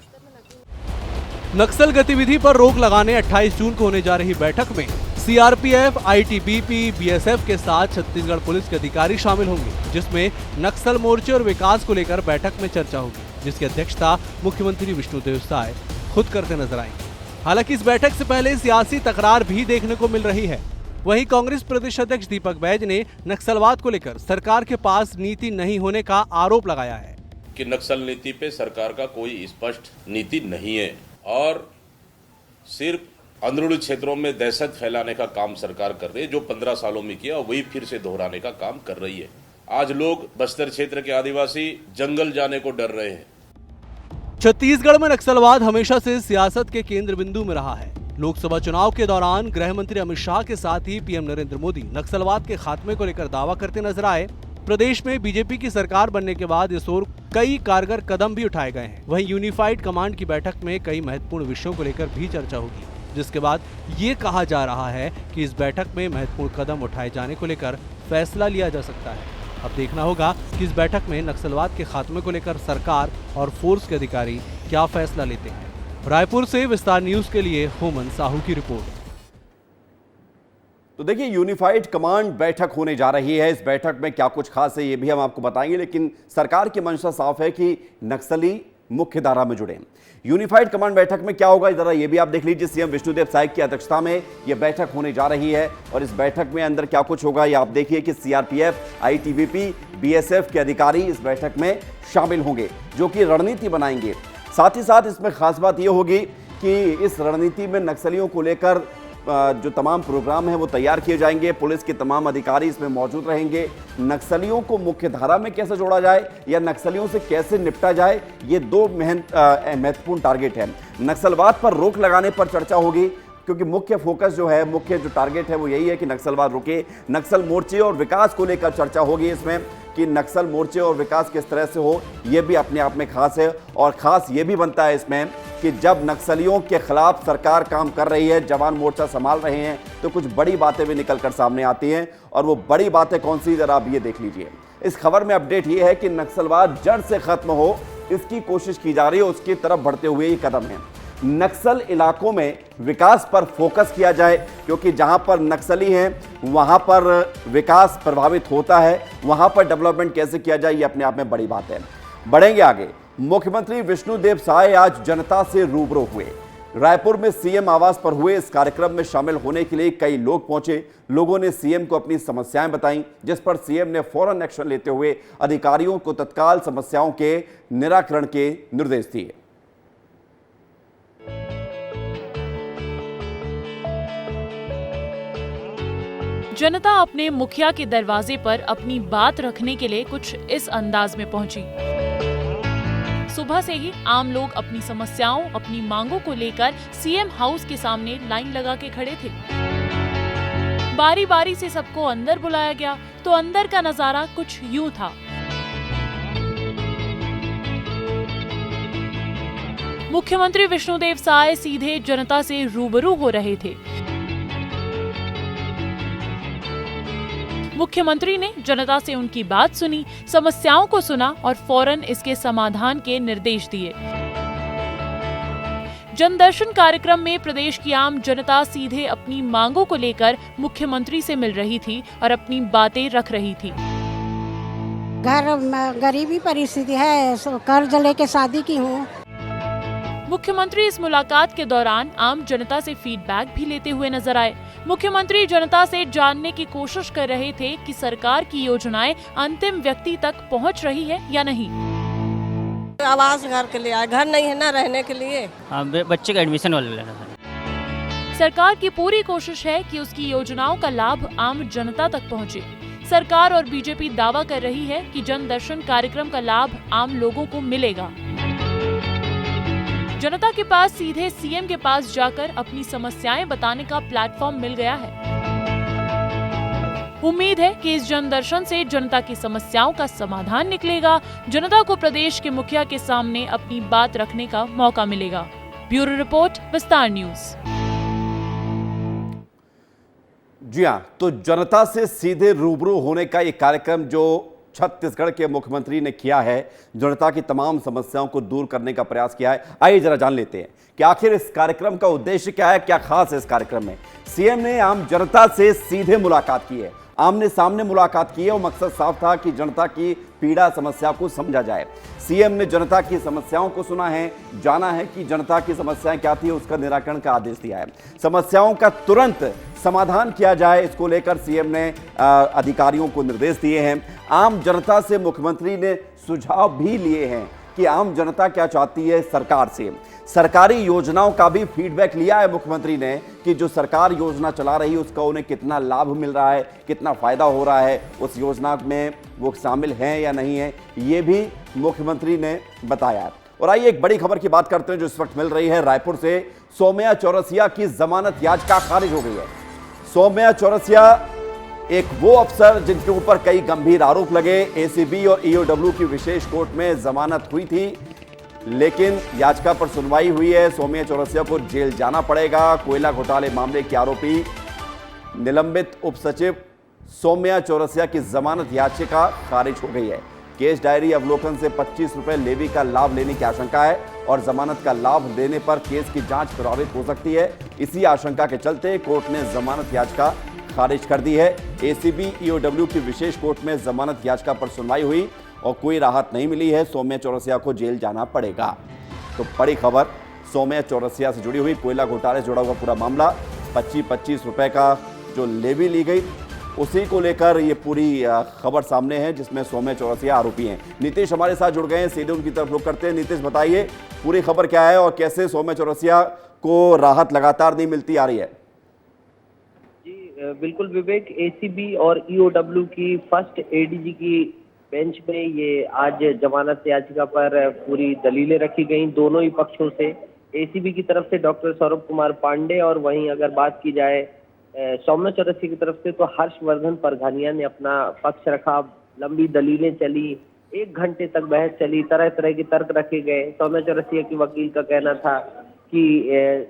नक्सल गतिविधि पर रोक लगाने 28 जून को होने जा रही बैठक में सीआरपीएफ, आईटीबीपी, बीएसएफ के साथ छत्तीसगढ़ पुलिस के अधिकारी शामिल होंगे, जिसमें नक्सल मोर्चे और विकास को लेकर बैठक में चर्चा होगी, जिसकी अध्यक्षता मुख्यमंत्री विष्णुदेव साय खुद करते नजर आएंगे। हालांकि इस बैठक से पहले सियासी तकरार भी देखने को मिल रही है। वहीं कांग्रेस प्रदेश अध्यक्ष दीपक बैज ने नक्सलवाद को लेकर सरकार के पास नीति नहीं होने का आरोप लगाया है कि नक्सल नीति पे सरकार का कोई स्पष्ट नीति नहीं है और सिर्फ अंदरूनी क्षेत्रों में दहशत फैलाने का काम सरकार कर रही है, जो 15 सालों में किया वही फिर से दोहराने का काम कर रही है। आज लोग बस्तर क्षेत्र के आदिवासी जंगल जाने को डर रहे हैं। छत्तीसगढ़ में नक्सलवाद हमेशा से सियासत के केंद्र बिंदु में रहा है। लोकसभा चुनाव के दौरान गृह मंत्री अमित शाह के साथ ही पीएम नरेंद्र मोदी नक्सलवाद के खात्मे को लेकर दावा करते नजर आए। प्रदेश में बीजेपी की सरकार बनने के बाद इस ओर कई कारगर कदम भी उठाए गए हैं। वहीं यूनिफाइड कमांड की बैठक में कई महत्वपूर्ण विषयों को लेकर भी चर्चा होगी, जिसके बाद ये कहा जा रहा है कि इस बैठक में महत्वपूर्ण कदम उठाए जाने को लेकर फैसला लिया जा सकता है। अब देखना होगा कि इस बैठक में नक्सलवाद के खात्मे को लेकर सरकार और फोर्स के अधिकारी क्या फैसला लेते हैं। रायपुर से विस्तार न्यूज के लिए होमन साहू की रिपोर्ट। तो देखिए, यूनिफाइड कमांड बैठक होने जा रही है। इस बैठक में क्या कुछ खास है ये भी हम आपको बताएंगे, लेकिन सरकार की मंशा साफ है कि नक्सली मुख्य धारा में जुड़े। यूनिफाइड कमांड बैठक में क्या होगा जरा ये भी आप देख लीजिए। सीएम विष्णुदेव साय की अध्यक्षता में यह बैठक होने जा रही है और इस बैठक में अंदर क्या कुछ होगा ये आप देखिए कि सीआरपीएफ, आईटीबीपी, बीएसएफ के अधिकारी इस बैठक में शामिल होंगे, जो कि रणनीति बनाएंगे। साथ ही साथ इसमें खास बात यह होगी कि इस रणनीति में नक्सलियों को लेकर जो तमाम प्रोग्राम हैं वो तैयार किए जाएंगे। पुलिस के तमाम अधिकारी इसमें मौजूद रहेंगे। नक्सलियों को मुख्य धारा में कैसे जोड़ा जाए या नक्सलियों से कैसे निपटा जाए, ये दो महत्वपूर्ण टारगेट हैं। नक्सलवाद पर रोक लगाने पर चर्चा होगी, क्योंकि मुख्य फोकस जो है, मुख्य जो टारगेट है वो यही है कि नक्सलवाद रुके। नक्सल मोर्चे और विकास को लेकर चर्चा होगी इसमें कि नक्सल मोर्चे और विकास किस तरह से हो, ये भी अपने आप में खास है। और खास ये भी बनता है इसमें कि जब नक्सलियों के खिलाफ सरकार काम कर रही है, जवान मोर्चा संभाल रहे हैं, तो कुछ बड़ी बातें भी निकलकर सामने आती हैं। और वो बड़ी बातें कौन सी, जरा आप ये देख लीजिए। इस खबर में अपडेट ये है कि नक्सलवाद जड़ से खत्म हो, इसकी कोशिश की जा रही है, उसकी तरफ बढ़ते हुए ये कदम है। नक्सल इलाकों में विकास पर फोकस किया जाए, क्योंकि जहां पर नक्सली हैं वहां पर विकास प्रभावित होता है। वहां पर डेवलपमेंट कैसे किया जाए, ये अपने आप में बड़ी बात है। बढ़ेंगे आगे। मुख्यमंत्री विष्णुदेव साय आज जनता से रूबरू हुए। रायपुर में सीएम आवास पर हुए इस कार्यक्रम में शामिल होने के लिए कई लोग पहुंचे। लोगों ने सीएम को अपनी समस्याएं बताई, जिस पर सीएम ने फौरन एक्शन लेते हुए अधिकारियों को तत्काल समस्याओं के निराकरण के निर्देश दिए। जनता अपने मुखिया के दरवाजे पर अपनी बात रखने के लिए कुछ इस अंदाज में पहुंची। सुबह से ही आम लोग अपनी समस्याओं, अपनी मांगों को लेकर सीएम हाउस के सामने लाइन लगा के खड़े थे। बारी बारी से सबको अंदर बुलाया गया, तो अंदर का नजारा कुछ यूं था। मुख्यमंत्री विष्णुदेव साय सीधे जनता से रूबरू हो रहे थे। मुख्यमंत्री ने जनता से उनकी बात सुनी, समस्याओं को सुना और फौरन इसके समाधान के निर्देश दिए। जनदर्शन कार्यक्रम में प्रदेश की आम जनता सीधे अपनी मांगों को लेकर मुख्यमंत्री से मिल रही थी और अपनी बातें रख रही थी। घर गरीबी परिस्थिति है, कर्ज लेके शादी की हूँ। मुख्यमंत्री इस मुलाकात के दौरान आम जनता से फीडबैक भी लेते हुए नजर आए। मुख्यमंत्री जनता से जानने की कोशिश कर रहे थे कि सरकार की योजनाएं अंतिम व्यक्ति तक पहुंच रही है या नहीं। आवास घर के लिए आए, घर नहीं है ना रहने के लिए। बच्चे का एडमिशन वाले लेना था। सरकार की पूरी कोशिश है कि उसकी योजनाओं का लाभ आम जनता तक पहुंचे। सरकार और बीजेपी दावा कर रही है कि जनदर्शन कार्यक्रम का लाभ आम लोगों को मिलेगा। जनता के पास सीधे सीएम के पास जाकर अपनी समस्याएं बताने का प्लेटफॉर्म मिल गया है। उम्मीद है कि इस जनदर्शन से जनता की समस्याओं का समाधान निकलेगा। जनता को प्रदेश के मुखिया के सामने अपनी बात रखने का मौका मिलेगा। ब्यूरो रिपोर्ट, विस्तार न्यूज। जी हां, तो जनता से सीधे रूबरू होने का ये कार्यक्रम जो छत्तीसगढ़ के मुख्यमंत्री ने किया है, जनता की तमाम समस्याओं को दूर करने का प्रयास किया है। आइए जरा जान लेते हैं कि आखिर इस कार्यक्रम का उद्देश्य क्या है, क्या खास है इस कार्यक्रम में। सीएम ने आम जनता से सीधे मुलाकात की है, आमने सामने मुलाकात की है और मकसद साफ था कि जनता की पीड़ा समस्या को समझा जाए। सीएम ने जनता की समस्याओं को सुना है, जाना है कि जनता की समस्याएं क्या थी, उसका निराकरण का आदेश दिया है। समस्याओं का तुरंत समाधान किया जाए, इसको लेकर सीएम ने अधिकारियों को निर्देश दिए हैं। आम जनता से मुख्यमंत्री ने सुझाव भी लिए हैं कि आम जनता क्या चाहती है सरकार से। सरकारी योजनाओं का भी फीडबैक लिया है मुख्यमंत्री ने कि जो सरकार योजना चला रही है उसका उन्हें कितना लाभ मिल रहा है, कितना फायदा हो रहा है, उस योजना में वो शामिल हैं या नहीं है, ये भी मुख्यमंत्री ने बताया। और आइए एक बड़ी खबर की बात करते हैं जो इस वक्त मिल रही है। रायपुर से सौम्या चौरसिया की जमानत याचिका खारिज हो गई है। सौम्या चौरसिया एक वो अफसर जिनके ऊपर कई गंभीर आरोप लगे, एसीबी और ईओडब्ल्यू की विशेष कोर्ट में जमानत हुई थी, लेकिन याचिका पर सुनवाई हुई है। सौम्या चौरसिया को जेल जाना पड़ेगा। कोयला घोटाले मामले के आरोपी निलंबित उप सचिव सौम्या चौरसिया की जमानत याचिका खारिज हो गई है। केस डायरी अवलोकन से 25 रुपए लेवी का लाभ लेने की आशंका है और जमानत का लाभ लेने पर केस की जांच प्रभावित हो सकती है। इसी आशंका के चलते कोर्ट ने जमानत याचिका खारिज कर दी है। एसीबी ईओडब्ल्यू की विशेष कोर्ट में जमानत याचिका पर सुनवाई हुई और कोई राहत नहीं मिली है। सौम्या चौरसिया को जेल जाना पड़ेगा। तो बड़ी खबर सौम्या चौरसिया से जुड़ी हुई, कोयला घोटाले से जुड़ा हुआ पूरा मामला, 25 रुपए का जो लेवी ली गई उसी को लेकर ये पूरी खबर सामने है जिसमें सौम्या चौरसिया आरोपी हैं। नीतीश हमारे साथ जुड़ गए हैं, सीधे उनकी तरफ रुख करते हैं। नीतीश बताइए पूरी खबर क्या है और कैसे सौम्या चौरसिया को राहत लगातार नहीं मिलती आ रही है? बिल्कुल विवेक, एसीबी और ईओडब्ल्यू की फर्स्ट एडीजी की बेंच में ये आज जमानत याचिका पर पूरी दलीलें रखी गई दोनों ही पक्षों से। एसीबी की तरफ से डॉक्टर सौरभ कुमार पांडे और वहीं अगर बात की जाए सौम्या चौरसिया की तरफ से तो हर्षवर्धन परघानिया ने अपना पक्ष रखा। लंबी दलीलें चली, 1 घंटे तक बहस चली, तरह तरह के तर्क रखे गए। सौम्या चौरसिया के वकील का कहना था कि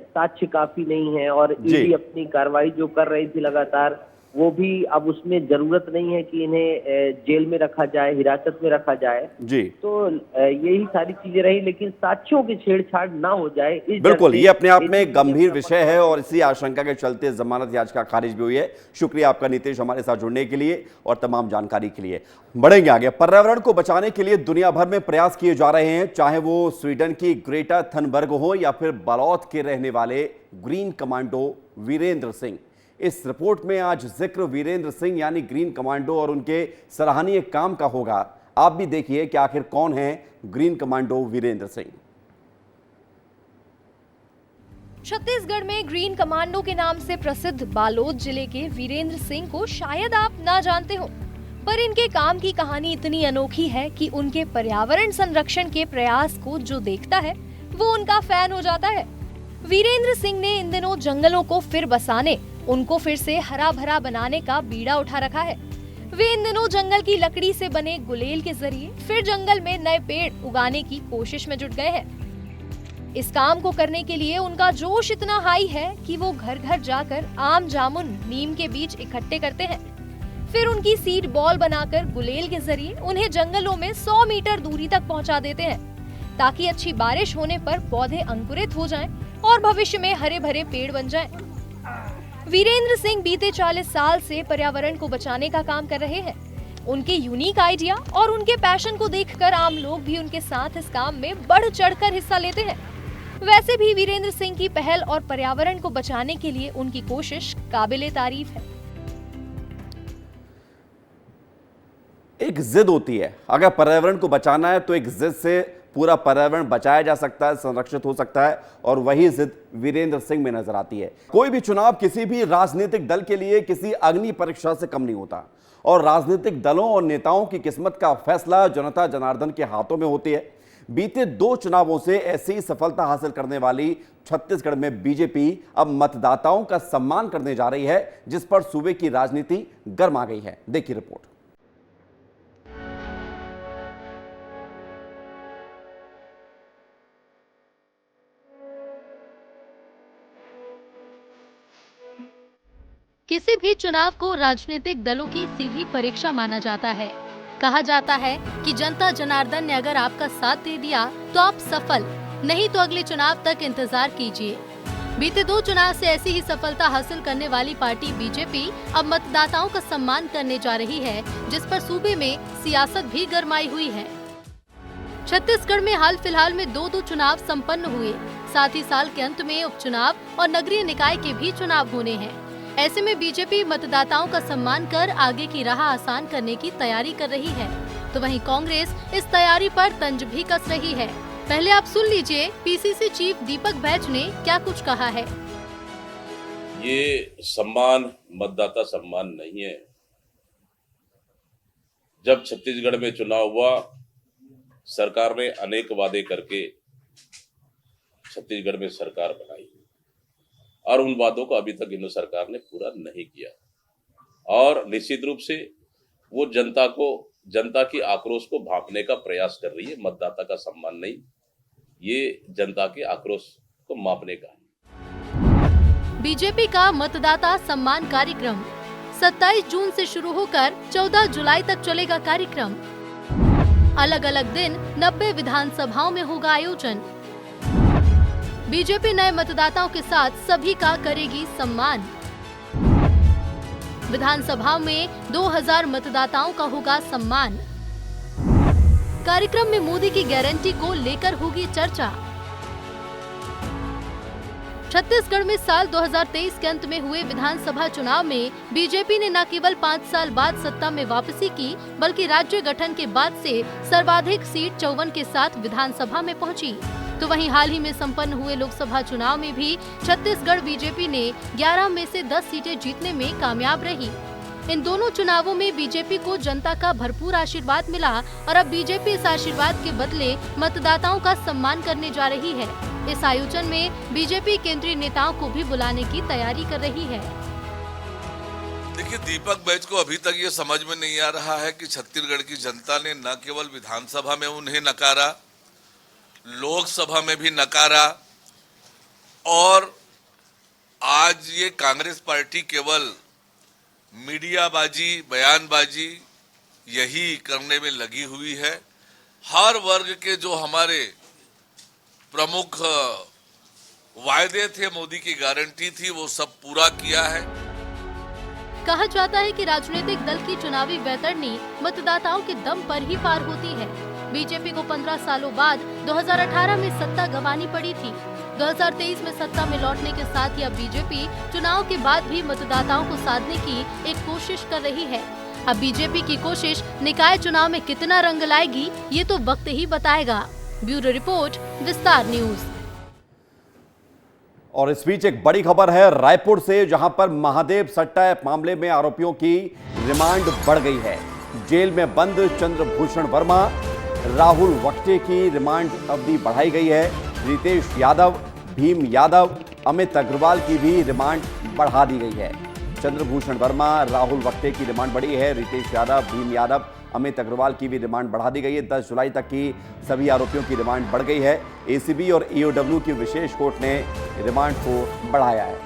साक्ष्य काफी नहीं है और ईडी अपनी कार्रवाई जो कर रही थी लगातार, वो भी अब उसमें जरूरत नहीं है कि इन्हें जेल में रखा जाए, हिरासत में रखा जाए जी। तो यही सारी चीजें रही, लेकिन साक्ष्यों की छेड़छाड़ ना हो जाए बिल्कुल, ये अपने आप में गंभीर विषय है और इसी आशंका के चलते जमानत याचिका खारिज भी हुई है। शुक्रिया आपका नीतीश हमारे साथ जुड़ने के लिए और तमाम जानकारी के लिए। बढ़ेंगे आगे। पर्यावरण को बचाने के लिए दुनिया भर में प्रयास किए जा रहे हैं, चाहे वो स्वीडन की ग्रेटा थनबर्ग हो या फिर बलौत के रहने वाले ग्रीन कमांडो वीरेंद्र सिंह। इस रिपोर्ट में आज जिक्र वीरेंद्र सिंह यानी ग्रीन कमांडो और उनके सराहनीय काम का होगा। आप भी देखिए कि आखिर कौन है ग्रीन कमांडो वीरेंद्र सिंह। छत्तीसगढ़ में ग्रीन कमांडो के नाम से प्रसिद्ध बालोद जिले के वीरेंद्र सिंह को शायद आप ना जानते हो, पर इनके काम की कहानी इतनी अनोखी है कि उनके पर्यावरण संरक्षण के प्रयास को जो देखता है वो उनका फैन हो जाता है। वीरेंद्र सिंह ने इन दिनों जंगलों को फिर बसाने, उनको फिर से हरा भरा बनाने का बीड़ा उठा रखा है। वे इन दिनों जंगल की लकड़ी से बने गुलेल के जरिए फिर जंगल में नए पेड़ उगाने की कोशिश में जुट गए हैं। इस काम को करने के लिए उनका जोश इतना हाई है कि वो घर घर जाकर आम, जामुन, नीम के बीज इकट्ठे करते हैं, फिर उनकी सीड बॉल बनाकर गुलेल के जरिए उन्हें जंगलों में 100 मीटर दूरी तक पहुंचा देते हैं, ताकि अच्छी बारिश होने पर पौधे अंकुरित हो जाएं और भविष्य में हरे भरे पेड़ बन जाएं। वीरेंद्र सिंह बीते 40 साल से पर्यावरण को बचाने का काम कर रहे हैं। उनके यूनिक आइडिया और उनके पैशन को देखकर आम लोग भी उनके साथ इस काम में बढ़ चढ़कर हिस्सा लेते हैं। वैसे भी वीरेंद्र सिंह की पहल और पर्यावरण को बचाने के लिए उनकी कोशिश काबिले तारीफ है। एक जिद होती है, अगर पर्यावरण को बचाना है तो एक जिद से पूरा पर्यावरण बचाया जा सकता है, संरक्षित हो सकता है, और वही जिद वीरेंद्र सिंह में नजर आती है। कोई भी चुनाव किसी भी राजनीतिक दल के लिए किसी अग्नि परीक्षा से कम नहीं होता और राजनीतिक दलों और नेताओं की किस्मत का फैसला जनता जनार्दन के हाथों में होती है। बीते 2 चुनावों से ऐसी ही सफलता हासिल करने वाली छत्तीसगढ़ में बीजेपी अब मतदाताओं का सम्मान करने जा रही है, जिस पर सूबे की राजनीति गर्मा गई है। देखिए रिपोर्ट। किसी भी चुनाव को राजनीतिक दलों की सीधी परीक्षा माना जाता है। कहा जाता है कि जनता जनार्दन ने अगर आपका साथ दे दिया तो आप सफल, नहीं तो अगले चुनाव तक इंतजार कीजिए। बीते 2 चुनाव से ऐसी ही सफलता हासिल करने वाली पार्टी बीजेपी अब मतदाताओं का सम्मान करने जा रही है, जिस पर सूबे में सियासत भी गरमाई हुई है। छत्तीसगढ़ में हाल फिलहाल में 2 चुनाव संपन्न हुए, साथ ही साल के अंत में उपचुनाव और नगरीय निकाय के भी चुनाव होने हैं। ऐसे में बीजेपी मतदाताओं का सम्मान कर आगे की राह आसान करने की तैयारी कर रही है, तो वहीं कांग्रेस इस तैयारी पर तंज भी कस रही है। पहले आप सुन लीजिए पीसीसी चीफ दीपक बैज ने क्या कुछ कहा है। ये सम्मान मतदाता सम्मान नहीं है। जब छत्तीसगढ़ में चुनाव हुआ, सरकार ने अनेक वादे करके छत्तीसगढ़ में सरकार बनाई और उन वादों को अभी तक इन सरकार ने पूरा नहीं किया और निश्चित रूप से वो जनता की आक्रोश को भांपने का प्रयास कर रही है। मतदाता का सम्मान नहीं, ये जनता के आक्रोश को मापने का है। बीजेपी का मतदाता सम्मान कार्यक्रम 27 जून से शुरू होकर 14 जुलाई तक चलेगा कार्यक्रम। अलग अलग दिन 90 विधानसभाओं में होगा आयोजन। बीजेपी नए मतदाताओं के साथ सभी का करेगी सम्मान। विधानसभा में 2000 मतदाताओं का होगा सम्मान। कार्यक्रम में मोदी की गारंटी को लेकर होगी चर्चा। छत्तीसगढ़ में साल 2023 के अंत में हुए विधानसभा चुनाव में बीजेपी ने न केवल 5 साल बाद सत्ता में वापसी की, बल्कि राज्य गठन के बाद से सर्वाधिक सीट 54 के साथ विधानसभा में पहुंची। तो वहीं हाल ही में संपन्न हुए लोकसभा चुनाव में भी छत्तीसगढ़ बीजेपी ने 11 में से 10 सीटें जीतने में कामयाब रही। इन दोनों चुनावों में बीजेपी को जनता का भरपूर आशीर्वाद मिला और अब बीजेपी इस आशीर्वाद के बदले मतदाताओं का सम्मान करने जा रही है। इस आयोजन में बीजेपी केंद्रीय नेताओं को भी बुलाने की तैयारी कर रही है। देखिए, दीपक बैज को अभी तक ये समझ में नहीं आ रहा है कि छत्तीसगढ़ की जनता ने न केवल विधानसभा में उन्हें नकारा, लोकसभा में भी नकारा और आज ये कांग्रेस पार्टी केवल मीडियाबाजी, बयानबाजी यही करने में लगी हुई है। हर वर्ग के जो हमारे प्रमुख वायदे थे, मोदी की गारंटी थी, वो सब पूरा किया है। कहा जाता है कि राजनीतिक दल की चुनावी वैतरणी मतदाताओं के दम पर ही पार होती है। बीजेपी को 15 सालों बाद 2018 में सत्ता गंवानी पड़ी थी। 2023 में सत्ता में लौटने के साथ ही अब बीजेपी चुनाव के बाद भी मतदाताओं को साधने की एक कोशिश कर रही है। अब बीजेपी की कोशिश निकाय चुनाव में कितना रंग लाएगी, ये तो वक्त ही बताएगा। ब्यूरो रिपोर्ट, विस्तार न्यूज। और इस बीच एक बड़ी खबर है रायपुर से, जहां पर महादेव सट्टा मामले में आरोपियों की रिमांड बढ़ गई है। जेल में बंद चंद्रभूषण वर्मा, राहुल वक्टे की रिमांड अवधि बढ़ाई गई है। रितेश यादव, भीम यादव, अमित अग्रवाल की भी रिमांड बढ़ा दी गई है। चंद्रभूषण वर्मा, राहुल वक्टे की रिमांड बढ़ी है। रितेश यादव, भीम यादव, अमित अग्रवाल की भी रिमांड बढ़ा दी गई है। 10 जुलाई तक की सभी आरोपियों की रिमांड बढ़ गई है। एसीबी और ईओडब्ल्यू की विशेष कोर्ट ने रिमांड को बढ़ाया है।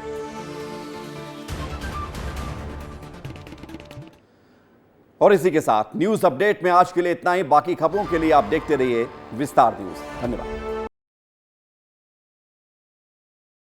और इसी के साथ न्यूज अपडेट में आज के लिए इतना ही। बाकी खबरों के लिए आप देखते रहिए विस्तार न्यूज। धन्यवाद।